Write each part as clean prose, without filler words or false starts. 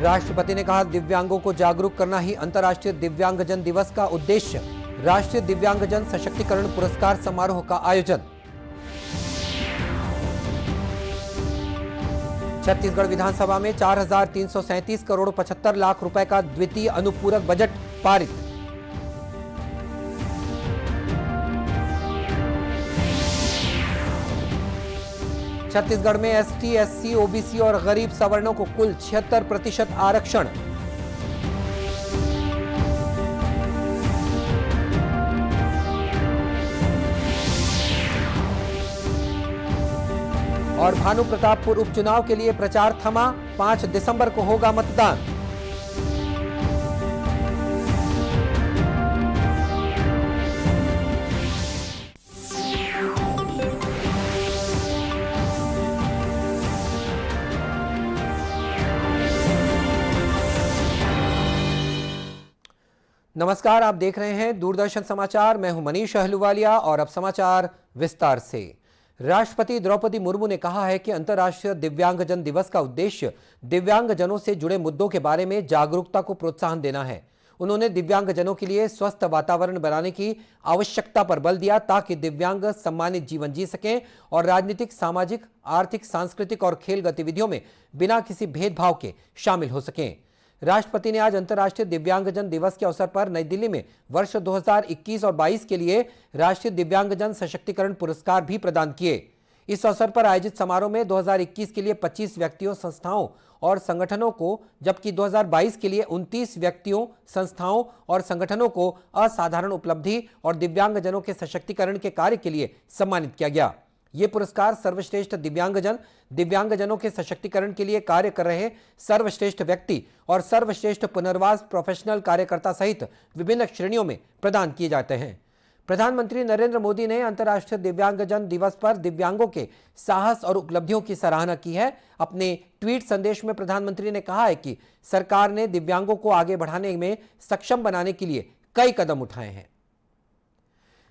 राष्ट्रपति ने कहा, दिव्यांगों को जागरूक करना ही अंतर्राष्ट्रीय दिव्यांगजन दिवस का उद्देश्य। राष्ट्रीय दिव्यांगजन सशक्तिकरण पुरस्कार समारोह का आयोजन। छत्तीसगढ़ विधानसभा में 4,337 करोड़ 75 लाख रुपए का द्वितीय अनुपूरक बजट पारित। छत्तीसगढ़ में एसटी, एससी, ओबीसी और गरीब सवर्णों को कुल 76% आरक्षण। और भानु प्रतापपुर उपचुनाव के लिए प्रचार थमा, 5 दिसंबर को होगा मतदान। नमस्कार, आप देख रहे हैं दूरदर्शन समाचार। मैं हूं मनीष अहलूवालिया और अब समाचार विस्तार से। राष्ट्रपति द्रौपदी मुर्मू ने कहा है कि अंतर्राष्ट्रीय दिव्यांगजन दिवस का उद्देश्य दिव्यांगजनों से जुड़े मुद्दों के बारे में जागरूकता को प्रोत्साहन देना है। उन्होंने दिव्यांगजनों के लिए स्वस्थ वातावरण बनाने की आवश्यकता पर बल दिया ताकि दिव्यांग सम्मानित जीवन जी सकें और राजनीतिक, सामाजिक, आर्थिक, सांस्कृतिक और खेल गतिविधियों में बिना किसी भेदभाव के शामिल हो सकें। राष्ट्रपति ने आज अंतर्राष्ट्रीय दिव्यांगजन दिवस के अवसर पर नई दिल्ली में वर्ष 2021 और 22 के लिए राष्ट्रीय दिव्यांगजन सशक्तिकरण पुरस्कार भी प्रदान किए। इस अवसर पर आयोजित समारोह में 2021 के लिए 25 व्यक्तियों, संस्थाओं और संगठनों को, जबकि 2022 के लिए 29 व्यक्तियों, संस्थाओं और संगठनों को असाधारण उपलब्धि और दिव्यांगजनों के सशक्तिकरण के कार्य के लिए सम्मानित किया गया। ये पुरस्कार सर्वश्रेष्ठ दिव्यांगजन, दिव्यांगजनों के सशक्तिकरण के लिए कार्य कर रहे सर्वश्रेष्ठ व्यक्ति और सर्वश्रेष्ठ पुनर्वास प्रोफेशनल कार्यकर्ता सहित विभिन्न श्रेणियों में प्रदान किए जाते हैं। प्रधानमंत्री नरेंद्र मोदी ने अंतर्राष्ट्रीय दिव्यांगजन दिवस पर दिव्यांगों के साहस और उपलब्धियों की सराहना की है। अपने ट्वीट संदेश में प्रधानमंत्री ने कहा है कि सरकार ने दिव्यांगों को आगे बढ़ाने में सक्षम बनाने के लिए कई कदम उठाए हैं।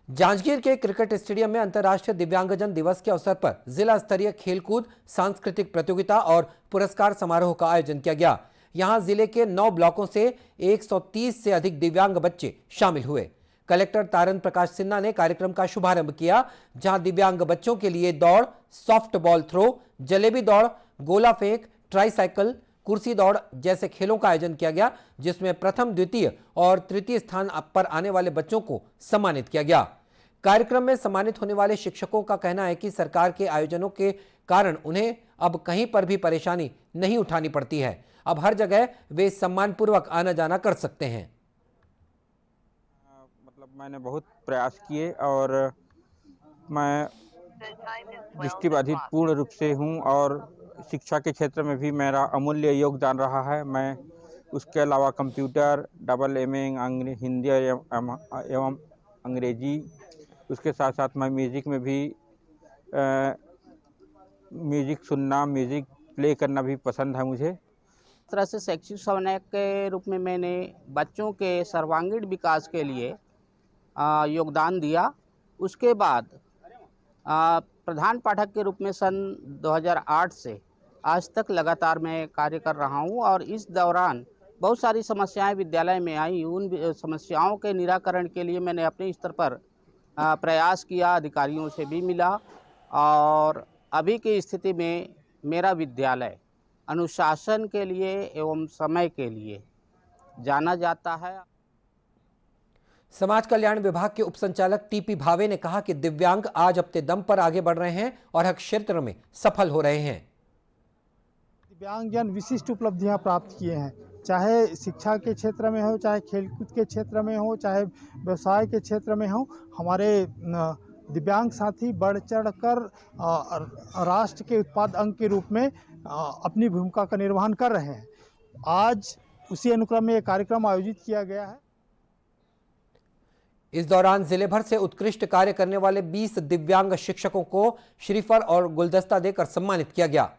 जांजगीर के क्रिकेट स्टेडियम में अंतर्राष्ट्रीय दिव्यांगजन दिवस के अवसर पर जिला स्तरीय खेलकूद, सांस्कृतिक प्रतियोगिता और पुरस्कार समारोह का आयोजन किया गया। यहां जिले के 9 ब्लॉकों से 130 से अधिक दिव्यांग बच्चे शामिल हुए। कलेक्टर तारन प्रकाश सिन्हा ने कार्यक्रम का शुभारंभ किया, जहां दिव्यांग बच्चों के लिए दौड़, सॉफ्ट बॉल थ्रो, जलेबी दौड़, गोला फेंक, ट्राईसाइकिल, कुर्सी दौड़ जैसे खेलों का आयोजन किया गया, जिसमें प्रथम, द्वितीय और तृतीय स्थान पर आने वाले बच्चों को सम्मानित किया गया। कार्यक्रम में सम्मानित होने वाले शिक्षकों का कहना है कि सरकार के आयोजनों के कारण उन्हें अब कहीं पर भी परेशानी नहीं उठानी पड़ती है। अब हर जगह वे सम्मानपूर्वक आना जाना कर सकते हैं। मतलब मैंने बहुत प्रयास किए और मैं दृष्टिबाधित पूर्ण रूप से हूं और शिक्षा के क्षेत्र में भी मेरा अमूल्य योगदान रहा है। मैं उसके अलावा कंप्यूटर, डबल एमए हिंदी एवं अंग्रेजी, उसके साथ साथ मैं म्यूज़िक में भी म्यूज़िक सुनना, म्यूज़िक प्ले करना भी पसंद है मुझे। इस तरह से शैक्षिक समन्वयक के रूप में मैंने बच्चों के सर्वांगीण विकास के लिए योगदान दिया। उसके बाद प्रधान पाठक के रूप में सन 2008 से आज तक लगातार मैं कार्य कर रहा हूं और इस दौरान बहुत सारी समस्याएं विद्यालय में आई। उन समस्याओं के निराकरण के लिए मैंने अपने स्तर पर प्रयास किया, अधिकारियों से भी मिला और अभी की स्थिति में मेरा विद्यालय अनुशासन के लिए एवं समय के लिए जाना जाता है। समाज कल्याण विभाग के उप संचालक टीपी भावे ने कहा कि दिव्यांग आज अपने दम पर आगे बढ़ रहे हैं और हर क्षेत्र में सफल हो रहे हैं। दिव्यांगजन विशिष्ट उपलब्धियां प्राप्त किए हैं, चाहे शिक्षा के क्षेत्र में हो, चाहे खेलकूद के क्षेत्र में हो, चाहे व्यवसाय के क्षेत्र में हो। हमारे दिव्यांग साथी बढ़ चढ़ कर राष्ट्र के उत्पाद अंग के रूप में अपनी भूमिका का निर्वहन कर रहे हैं। आज उसी अनुक्रम में एक कार्यक्रम आयोजित किया गया है। इस दौरान जिले भर से उत्कृष्ट कार्य करने वाले 20 दिव्यांग शिक्षकों को श्रीफल और गुलदस्ता देकर सम्मानित किया गया।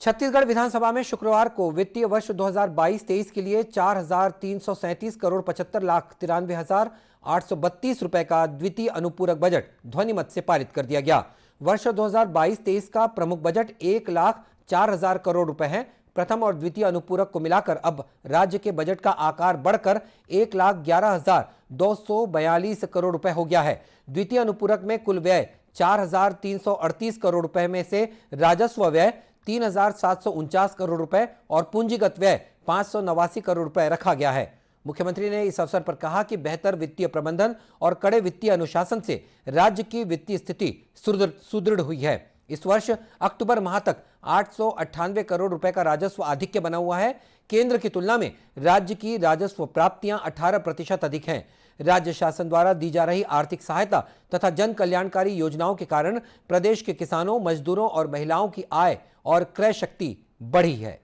छत्तीसगढ़ विधानसभा में शुक्रवार को वित्तीय वर्ष 2022-23 के लिए 4,337 करोड़ 75 लाख 93,832 रुपए का द्वितीय अनुपूरक बजट ध्वनिमत से पारित कर दिया गया। वर्ष 2022-23 का प्रमुख बजट 1,04,000 करोड़ रुपए है। प्रथम और द्वितीय अनुपूरक को मिलाकर अब राज्य के बजट का आकार बढ़कर 1,11,242 करोड़ रुपए हो गया है। द्वितीय अनुपूरक में कुल व्यय 4,338 करोड़ रुपए में से राजस्व व्यय 3,749 करोड़ रुपए और पूंजीगत व्यय 589 करोड़ रुपए रखा गया है। मुख्यमंत्री ने इस अवसर पर कहा कि बेहतर वित्तीय प्रबंधन और कड़े वित्तीय अनुशासन से राज्य की वित्तीय स्थिति सुदृढ़ हुई है। इस वर्ष अक्टूबर माह तक 898 करोड़ रुपए का राजस्व आधिक्य बना हुआ है। केंद्र की तुलना में राज्य की राजस्व प्राप्तियां 18% अधिक हैं। राज्य शासन द्वारा दी जा रही आर्थिक सहायता तथा जन कल्याणकारी योजनाओं के कारण प्रदेश के किसानों, मजदूरों और महिलाओं की आय और क्रय शक्ति बढ़ी है।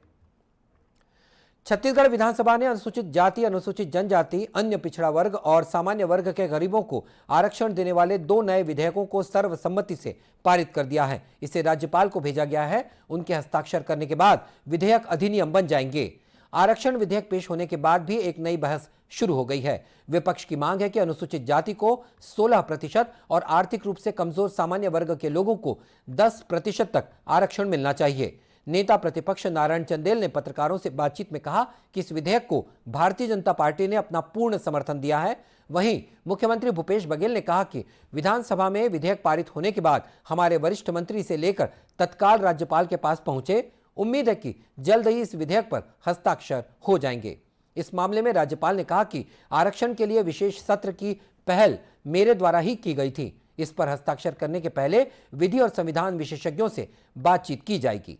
छत्तीसगढ़ विधानसभा ने अनुसूचित जाति, अनुसूचित जनजाति, अन्य पिछड़ा वर्ग और सामान्य वर्ग के गरीबों को आरक्षण देने वाले 2 नए विधेयकों को सर्वसम्मति से पारित कर दिया है। इसे राज्यपाल को भेजा गया है। उनके हस्ताक्षर करने के बाद विधेयक अधिनियम बन जाएंगे। आरक्षण विधेयक पेश होने के बाद भी एक नई बहस शुरू हो गई है। विपक्ष की मांग है कि अनुसूचित जाति को 16% और आर्थिक रूप से कमजोर सामान्य वर्ग के लोगों को 10% तक आरक्षण मिलना चाहिए। नेता प्रतिपक्ष नारायण चंदेल ने पत्रकारों से बातचीत में कहा कि इस विधेयक को भारतीय जनता पार्टी ने अपना पूर्ण समर्थन दिया है। वहीं मुख्यमंत्री भूपेश बघेल ने कहा कि विधानसभा में विधेयक पारित होने के बाद हमारे वरिष्ठ मंत्री से लेकर तत्काल राज्यपाल के पास पहुंचे। उम्मीद है कि जल्द ही इस विधेयक पर हस्ताक्षर हो जाएंगे। इस मामले में राज्यपाल ने कहा कि आरक्षण के लिए विशेष सत्र की पहल मेरे द्वारा ही की गई थी। इस पर हस्ताक्षर करने के पहले विधि और संविधान विशेषज्ञों से बातचीत की जाएगी।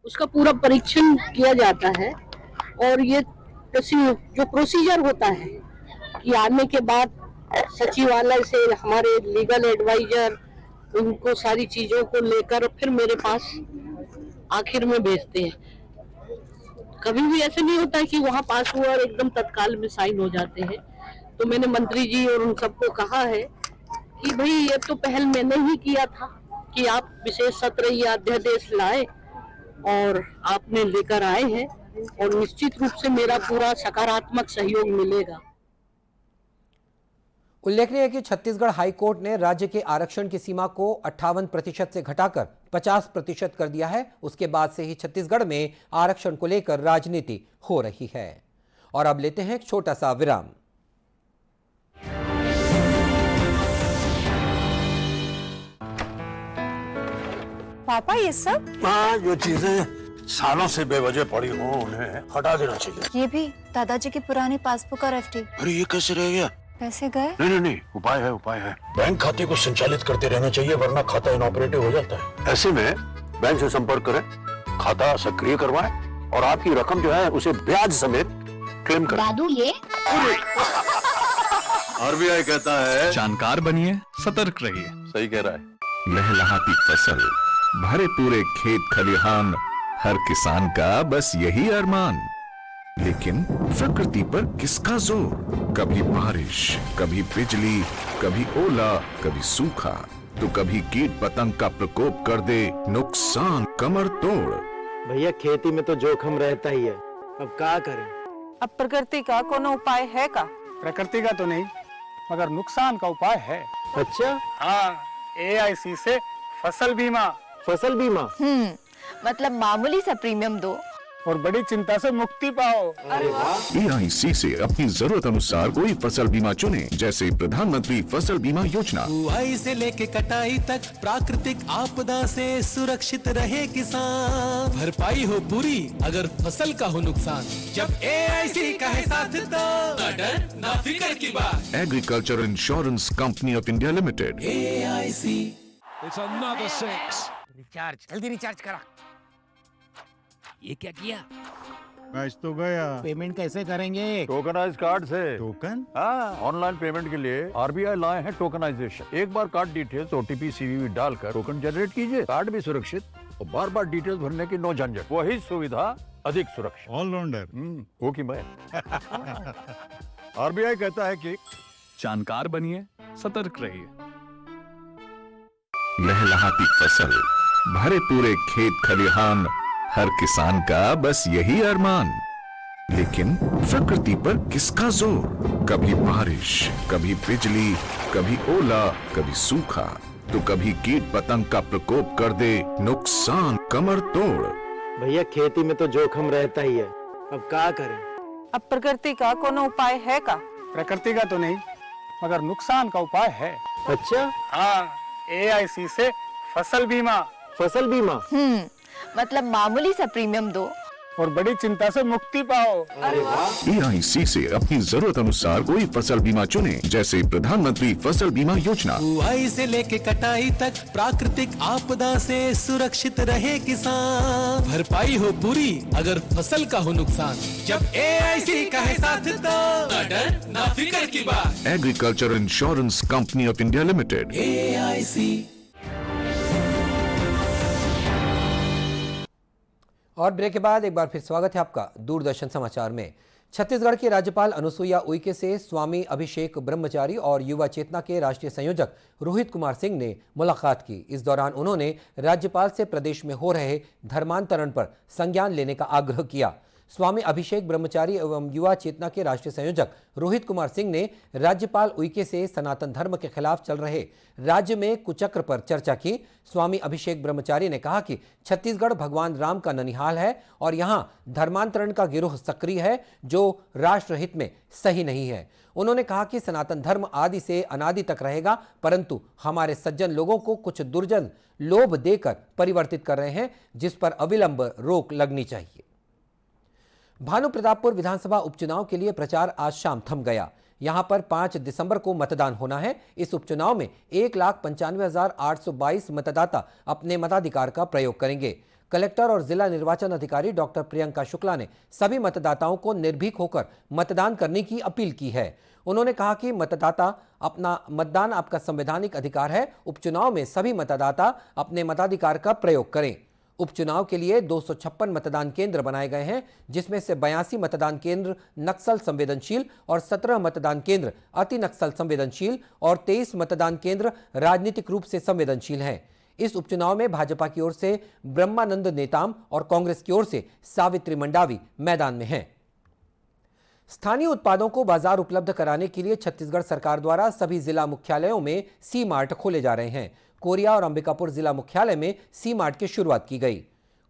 उसका पूरा परीक्षण किया जाता है और ये जो प्रोसीजर होता है कि आने के बाद सचिवालय से हमारे लीगल एडवाइजर उनको सारी चीजों को लेकर फिर मेरे पास आखिर में भेजते हैं। कभी भी ऐसे नहीं होता है कि वहाँ पास हुआ और एकदम तत्काल में साइन हो जाते हैं। तो मैंने मंत्री जी और उन सबको कहा है कि भाई ये तो पहल मैंने ही किया था कि आप विशेष सत्र या अध्यादेश लाए और आपने लेकर आए हैं और निश्चित रूप से मेरा पूरा सकारात्मक सहयोग मिलेगा। उल्लेखनीय है कि छत्तीसगढ़ हाई कोर्ट ने राज्य के आरक्षण की सीमा को 58% से घटाकर 50% कर दिया है। उसके बाद से ही छत्तीसगढ़ में आरक्षण को लेकर राजनीति हो रही है। और अब लेते हैं एक छोटा सा विराम। पापा ये सब? हाँ, जो चीजें सालों से बेवजह पड़ी हो उन्हें हटा देना चाहिए। ये भी दादाजी की पुरानी पासबुक और एफडी। अरे ये कैसे रह गया? पैसे गए? नहीं, उपाय है। बैंक खाते को संचालित करते रहना चाहिए वरना खाता इनऑपरेटिव हो जाता है। ऐसे में बैंक से संपर्क करें, खाता सक्रिय करवाएं और आपकी रकम जो है उसे ब्याज समेत क्लेम करें। दादू ये आरबीआई कहता है जानकार बनिए, सतर्क रहिए। सही कह रहा है। लहलहाती फसल, भरे पूरे खेत खलिहान, हर किसान का बस यही अरमान। लेकिन प्रकृति पर किसका जोर? कभी बारिश, कभी बिजली, कभी ओला, कभी सूखा, तो कभी कीट पतंग का प्रकोप कर दे नुकसान कमर तोड़। भैया खेती में तो जोखिम रहता ही है, अब क्या करें? अब प्रकृति का कोनो उपाय है का? प्रकृति का तो नहीं मगर नुकसान का उपाय है। अच्छा, हाँ, AIC से फसल बीमा मतलब मामूली सा प्रीमियम दो और बड़ी चिंता से मुक्ति पाओ। AIC से अपनी जरूरत अनुसार कोई फसल बीमा चुने, जैसे प्रधानमंत्री फसल बीमा योजना। बुआई से लेके कटाई तक प्राकृतिक आपदा से सुरक्षित रहे किसान। भरपाई हो पूरी अगर फसल का हो नुकसान, जब AIC का है साथ तो ना डर ना फिक्र की बात। Agriculture insurance company of India limited. AIC। जल्दी रिचार्ज करा। ये क्या किया? मैच तो गया। पेमेंट कैसे करेंगे? टोकनाइज कार्ड से। टोकन? हाँ, ऑनलाइन पेमेंट के लिए आरबीआई लाए हैं टोकनाइजेशन। एक बार कार्ड डिटेल्स, OTP, CVV डालकर टोकन जनरेट कीजिए। कार्ड भी सुरक्षित और बार बार डिटेल्स भरने की नो झंझट। वही सुविधा अधिक सुरक्षित। ऑलराउंडर वो की मैं आरबीआई कहता है कि जानकार बनिए, सतर्क रहिए। लहलहाती फसल, भरे पूरे खेत खलिहान, हर किसान का बस यही अरमान। लेकिन प्रकृति पर किसका जोर? कभी बारिश, कभी बिजली, कभी ओला, कभी सूखा, तो कभी कीट पतंग का प्रकोप कर दे नुकसान कमर तोड़। भैया खेती में तो जोखम रहता ही है, अब क्या करें। अब प्रकृति का कोनो उपाय है का? प्रकृति का तो नहीं, मगर नुकसान का उपाय है। अच्छा, हाँ, AIC से फसल बीमा फसल बीमा। मतलब मामूली सा प्रीमियम दो और बड़ी चिंता से मुक्ति पाओ। AIC से अपनी जरूरत अनुसार कोई फसल बीमा चुने, जैसे प्रधानमंत्री फसल बीमा योजना। बुआई से लेके कटाई तक प्राकृतिक आपदा से सुरक्षित रहे किसान। भरपाई हो पूरी अगर फसल का हो नुकसान, जब AIC का है साथ तो ना डर ना फिक्र की बात। Agriculture insurance company of India limited, AIC। और ब्रेक के बाद एक बार फिर स्वागत है आपका दूरदर्शन समाचार में। छत्तीसगढ़ की राज्यपाल अनुसुईया उइके से स्वामी अभिषेक ब्रह्मचारी और युवा चेतना के राष्ट्रीय संयोजक रोहित कुमार सिंह ने मुलाकात की। इस दौरान उन्होंने राज्यपाल से प्रदेश में हो रहे धर्मांतरण पर संज्ञान लेने का आग्रह किया। स्वामी अभिषेक ब्रह्मचारी एवं युवा चेतना के राष्ट्रीय संयोजक रोहित कुमार सिंह ने राज्यपाल उइके से सनातन धर्म के खिलाफ चल रहे राज्य में कुचक्र पर चर्चा की। स्वामी अभिषेक ब्रह्मचारी ने कहा कि छत्तीसगढ़ भगवान राम का ननिहाल है और यहां धर्मांतरण का गिरोह सक्रिय है, जो राष्ट्रहित में सही नहीं है। उन्होंने कहा कि सनातन धर्म आदि से अनादि तक रहेगा, परंतु हमारे सज्जन लोगों को कुछ दुर्जन लोभ देकर परिवर्तित कर रहे हैं, जिस पर अविलंब रोक लगनी चाहिए। भानुप्रतापपुर विधानसभा उपचुनाव के लिए प्रचार आज शाम थम गया। यहां पर 5 दिसंबर को मतदान होना है। इस उपचुनाव में 1,95,822 मतदाता अपने मताधिकार का प्रयोग करेंगे। कलेक्टर और जिला निर्वाचन अधिकारी डॉक्टर प्रियंका शुक्ला ने सभी मतदाताओं को निर्भीक होकर मतदान करने की अपील की है। उन्होंने कहा कि मतदान आपका संवैधानिक अधिकार है। उपचुनाव में सभी मतदाता अपने मताधिकार का प्रयोग करें। उपचुनाव के लिए 256 मतदान केंद्र बनाए गए हैं, जिसमें से 82 मतदान केंद्र नक्सल संवेदनशील और 17 मतदान केंद्र अति नक्सल संवेदनशील और 23 मतदान केंद्र राजनीतिक रूप से संवेदनशील हैं। इस उपचुनाव में भाजपा की ओर से ब्रह्मानंद नेताम और कांग्रेस की ओर से सावित्री मंडावी मैदान में हैं। स्थानीय उत्पादों को बाजार उपलब्ध कराने के लिए छत्तीसगढ़ सरकार द्वारा सभी जिला मुख्यालयों में सी मार्ट खोले जा रहे हैं। कोरिया और अंबिकापुर जिला मुख्यालय में सी मार्ट की शुरुआत की गई।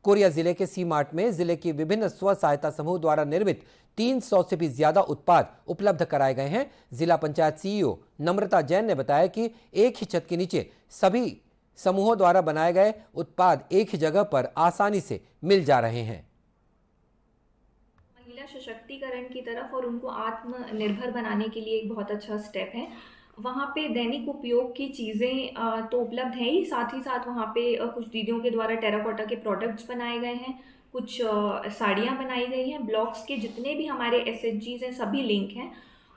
कोरिया जिले के सी मार्ट में जिले की विभिन्न स्व सहायता समूह द्वारा निर्मित 300 से भी ज्यादा उत्पाद उपलब्ध कराए गए हैं। जिला पंचायत CEO नम्रता जैन ने बताया कि एक ही छत के नीचे सभी समूहों द्वारा बनाए गए उत्पाद एक ही जगह पर आसानी से मिल जा रहे हैं। महिला सशक्तिकरण की तरफ और उनको आत्मनिर्भर बनाने के लिए एक बहुत अच्छा स्टेप है। वहाँ पे दैनिक उपयोग की चीज़ें तो उपलब्ध हैं ही, साथ वहाँ पे कुछ दीदियों के द्वारा टेराकोटा के प्रोडक्ट्स बनाए गए हैं, कुछ साड़ियाँ बनाई गई हैं। ब्लॉक्स के जितने भी हमारे SHGs हैं सभी लिंक हैं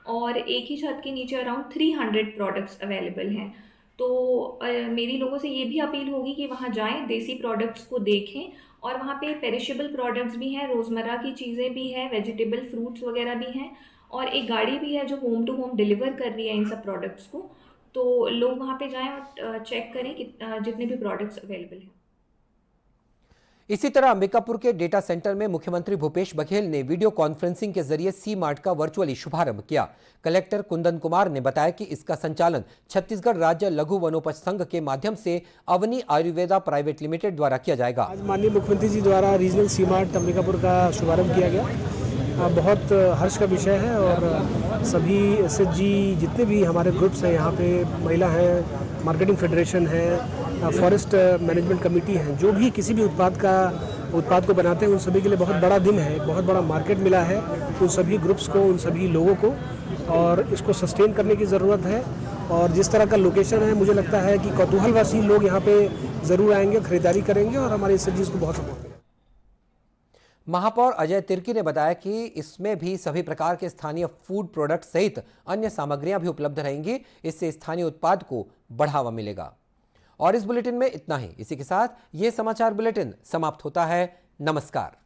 और एक ही छत के नीचे अराउंड 300 प्रोडक्ट्स अवेलेबल हैं। तो मेरी लोगों से ये भी अपील होगी कि वहाँ जाएं, देसी प्रोडक्ट्स को देखें और वहाँ पे पेरिशेबल प्रोडक्ट्स भी हैं, रोज़मर्रा की चीज़ें भी हैं, वेजिटेबल फ्रूट्स वगैरह भी हैं और एक गाड़ी भी है जो होम टू होम डिलीवर कर रही है इन सब प्रोडक्ट्स को। तो लोग वहाँ पे जाएं और चेक करें कि जितने भी प्रोडक्ट्स अवेलेबल हैं। इसी तरह अंबिकापुर के डेटा सेंटर में मुख्यमंत्री भूपेश बघेल ने वीडियो कॉन्फ्रेंसिंग के जरिए सी मार्ट का वर्चुअली शुभारंभ किया। कलेक्टर कुंदन कुमार ने बताया कि इसका संचालन छत्तीसगढ़ राज्य लघु वनोपज संघ के माध्यम से अवनी आयुर्वेदा प्राइवेट लिमिटेड द्वारा किया जाएगा। आज माननीय मुख्यमंत्री जी द्वारा रीजनल सी मार्ट अंबिकापुर का शुभारंभ किया गया। बहुत हर्ष का विषय है और सभी SHG जितने भी हमारे ग्रुप्स हैं, यहाँ पे महिला हैं, मार्केटिंग फेडरेशन है, फॉरेस्ट मैनेजमेंट कमेटी है, जो भी किसी भी उत्पाद को बनाते हैं उन सभी के लिए बहुत बड़ा दिन है, बहुत बड़ा मार्केट मिला है उन सभी ग्रुप्स को, उन सभी लोगों को, और इसको सस्टेन करने की ज़रूरत है। और जिस तरह का लोकेशन है, मुझे लगता है कि कौतूहलवासी लोग यहाँ पे ज़रूर आएंगे, खरीदारी करेंगे और हमारे SHGs को बहुत सपोर्ट करेंगे। महापौर अजय तिर्की ने बताया कि इसमें भी सभी प्रकार के स्थानीय फूड प्रोडक्ट सहित अन्य सामग्रियां भी उपलब्ध रहेंगी। इससे स्थानीय उत्पाद को बढ़ावा मिलेगा। और इस बुलेटिन में इतना ही। इसी के साथ ये समाचार बुलेटिन समाप्त होता है। नमस्कार।